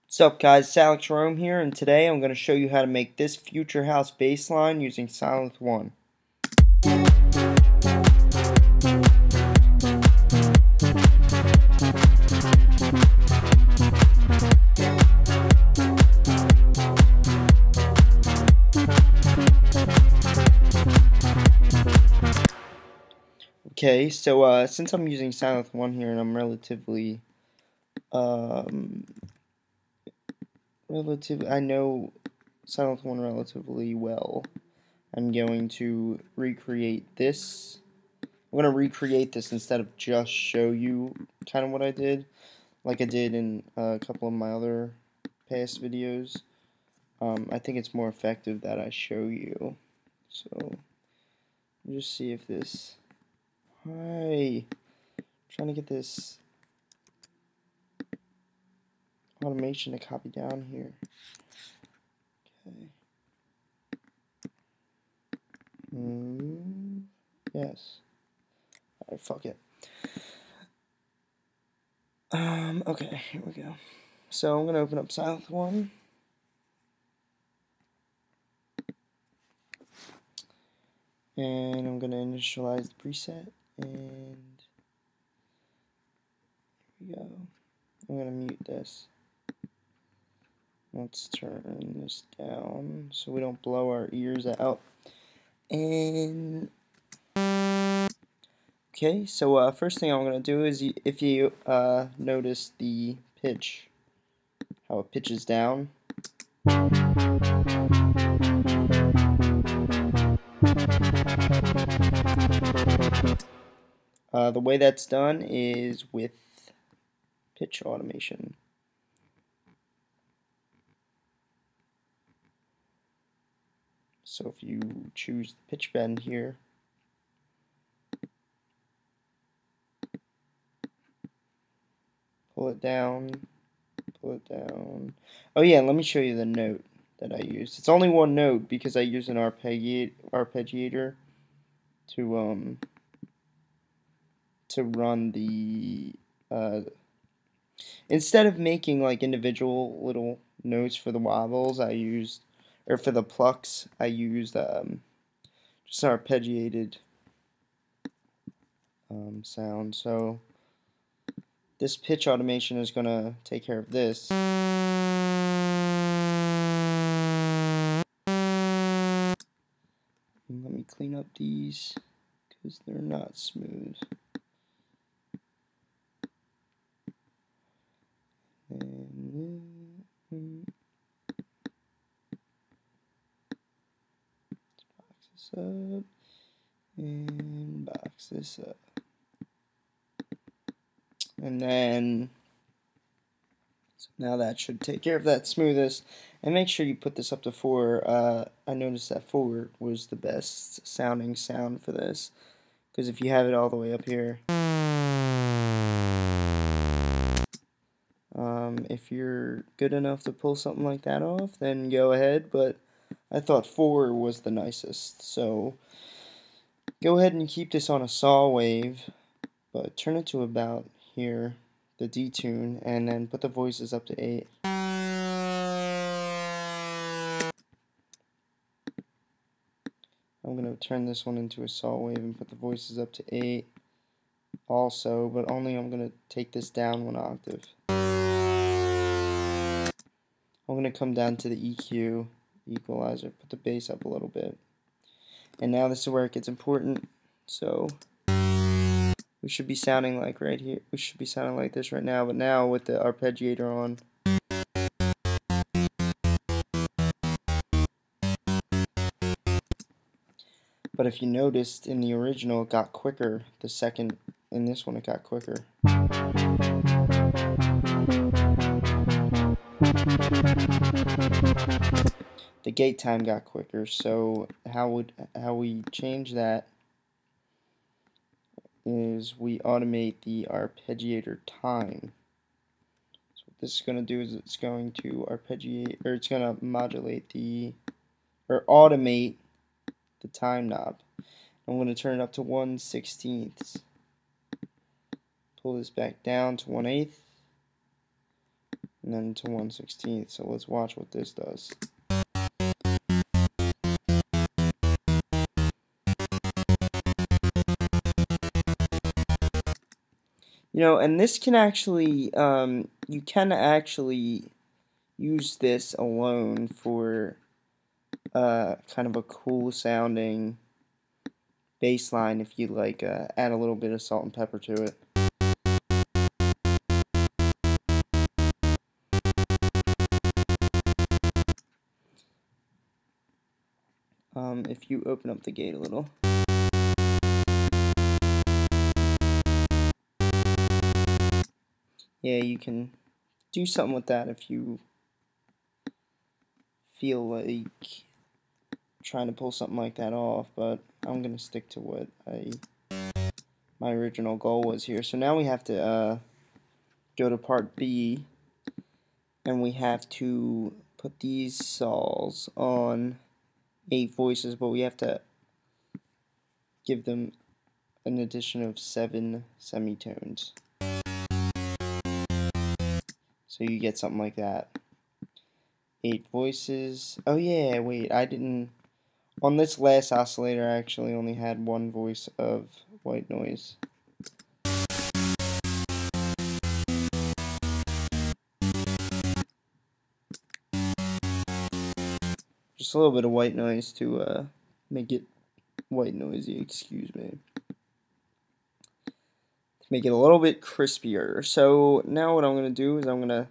What's up guys, it's Alex Jerome here, and today I'm going to show you how to make this Future House bassline using Sylenth One. Okay, so since I'm using Sylenth One here and I'm relatively I know Sylenth One relatively well, I'm going to recreate this. I'm going to recreate this instead of just show you kind of what I did, like I did in a couple of my other past videos. I think it's more effective that I show you. So, just see if this... Hi! I'm trying to get this automation to copy down here. Okay. Yes. Alright, fuck it. Okay, here we go. So I'm gonna open up Sylenth One. And I'm gonna initialize the preset, and here we go. I'm gonna mute this. Let's turn this down so we don't blow our ears out. And okay, so first thing I'm gonna do is, if you notice the pitch, how it pitches down. The way that's done is with pitch automation. So if you choose the pitch bend here, pull it down, pull it down. Oh yeah, let me show you the note that I used. It's only one note because I use an arpeggiator to run the instead of making like individual little notes for the wobbles, I used, or for the plucks, I used just an arpeggiated sound. So this pitch automation is gonna take care of this. And let me clean up these because they're not smooth. And let's box this up and box this up. And then, so now that should take care of that smoothness. And make sure you put this up to 4. I noticed that 4 was the best sounding sound for this, because if you have it all the way up here, if you're good enough to pull something like that off, then go ahead, but I thought 4 was the nicest. So go ahead and keep this on a saw wave, but turn it to about here, the detune, and then put the voices up to 8. I'm going to turn this one into a saw wave and put the voices up to 8 also, but only I'm going to take this down 1 octave. I'm going to come down to the EQ, equalizer, put the bass up a little bit. And now this is where it gets important. So we should be sounding like right here. We should be sounding like this right now, but now with the arpeggiator on. But if you noticed, in the original it got quicker. The second, in this one it got quicker. The gate time got quicker. So how we change that is we automate the arpeggiator time. So what this is going to do is it's going to arpeggiate, or it's going to modulate the, or automate the time knob. I'm going to turn it up to 1/16. Pull this back down to 1/8. and then to 1/16. So let's watch what this does. You know, and this can actually, you can actually use this alone for kind of a cool sounding bass line if you like add a little bit of salt and pepper to it. If you open up the gate a little. Yeah, you can do something with that if you feel like trying to pull something like that off, but I'm gonna stick to what my original goal was here. So now we have to go to part B, and we have to put these sols on 8 voices, but we have to give them an addition of 7 semitones. So you get something like that. 8 voices. Oh yeah, wait, I didn't... On this last oscillator, I actually only had 1 voice of white noise. Just a little bit of white noise to make it white noisy, excuse me. To make it a little bit crispier. So now what I'm going to do is I'm going to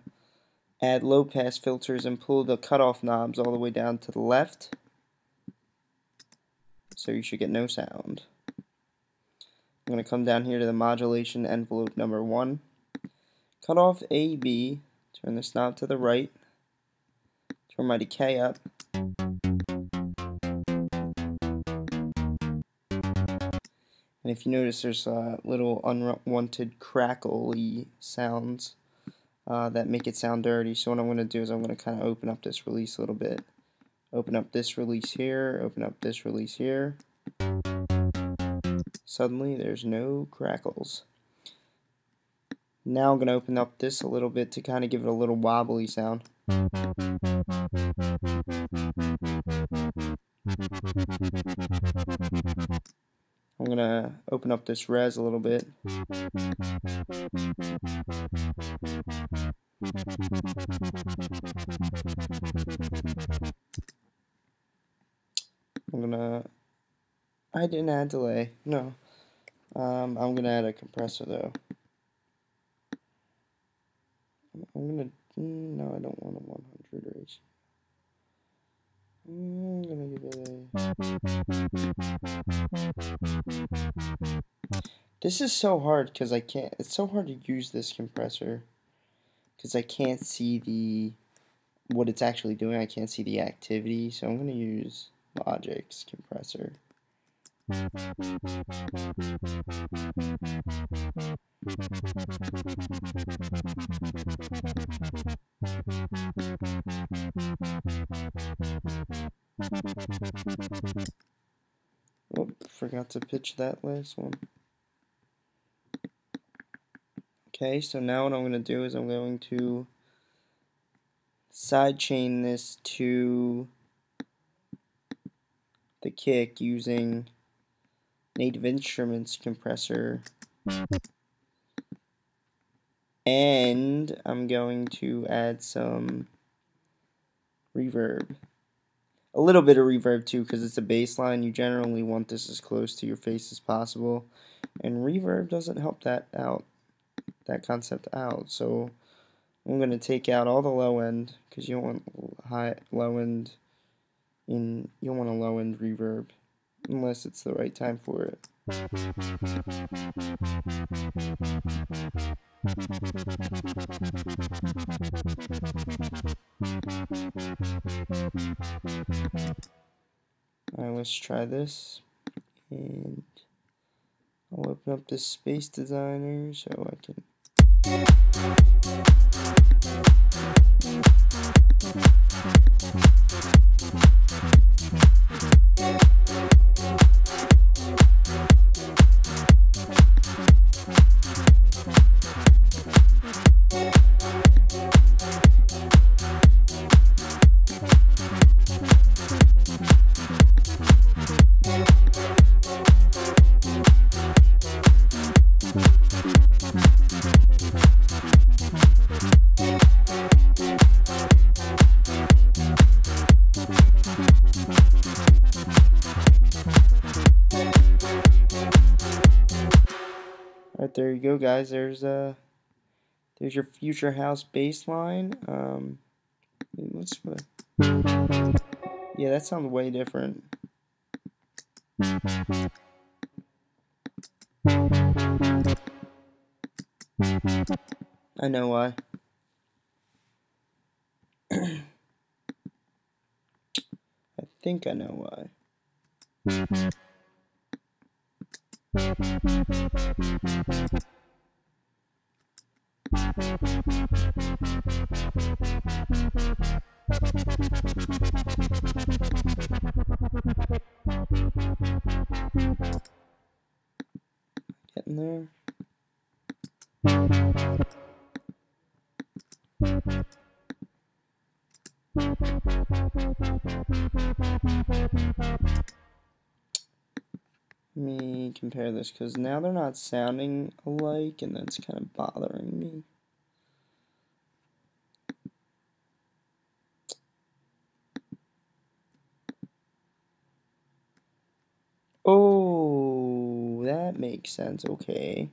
add low pass filters and pull the cutoff knobs all the way down to the left. So you should get no sound. I'm going to come down here to the modulation envelope number 1. Cut off AB, turn this knob to the right, turn my decay up. And if you notice, there's little unwanted crackly sounds that make it sound dirty. So what I'm going to do is I'm going to kind of open up this release a little bit. Open up this release here, open up this release here. Suddenly there's no crackles. Now I'm going to open up this a little bit to kind of give it a little wobbly sound. I'm going to open up this res a little bit. I didn't add delay, no. I'm going to add a compressor though. No, I don't want a 100 ratio. I'm gonna give it a... This is so hard because I can't... It's so hard to use this compressor because I can't see what it's actually doing. I can't see the activity, so I'm gonna use Logic's compressor. Oh, forgot to pitch that last one. Okay, so now what I'm going to do is I'm going to sidechain this to the kick using Native Instruments compressor, and I'm going to add some reverb. A little bit of reverb too, because it's a bass line. You generally want this as close to your face as possible, and reverb doesn't help that concept out. So I'm going to take out all the low end, because you don't want low end reverb unless it's the right time for it. Alright, let's try this, and I'll open up this Space Designer so I can... you go, guys. There's your future house baseline. Let's put yeah, that sounds way different. I know why. I think I know why. Getting there. Let me compare this, because now they're not sounding alike, and that's kind of bothering me. Oh, that makes sense. Okay.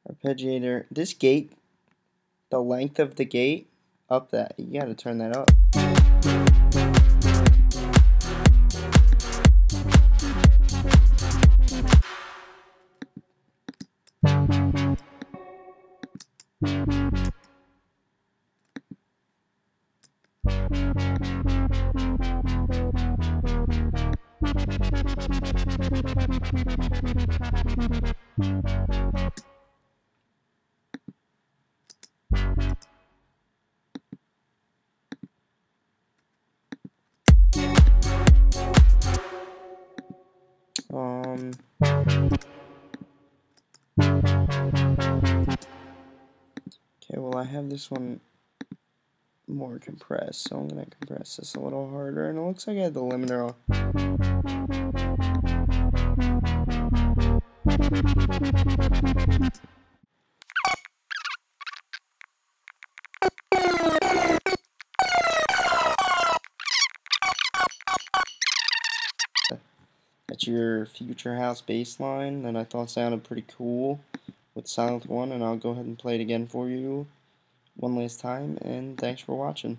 Arpeggiator. This gate, the length of the gate, up that. You gotta turn that up. Okay, well, I have this one more compressed, so I'm gonna compress this a little harder, and it looks like I had the limiter That's your future house baseline that I thought sounded pretty cool with Silent One, and I'll go ahead and play it again for you one last time, and thanks for watching.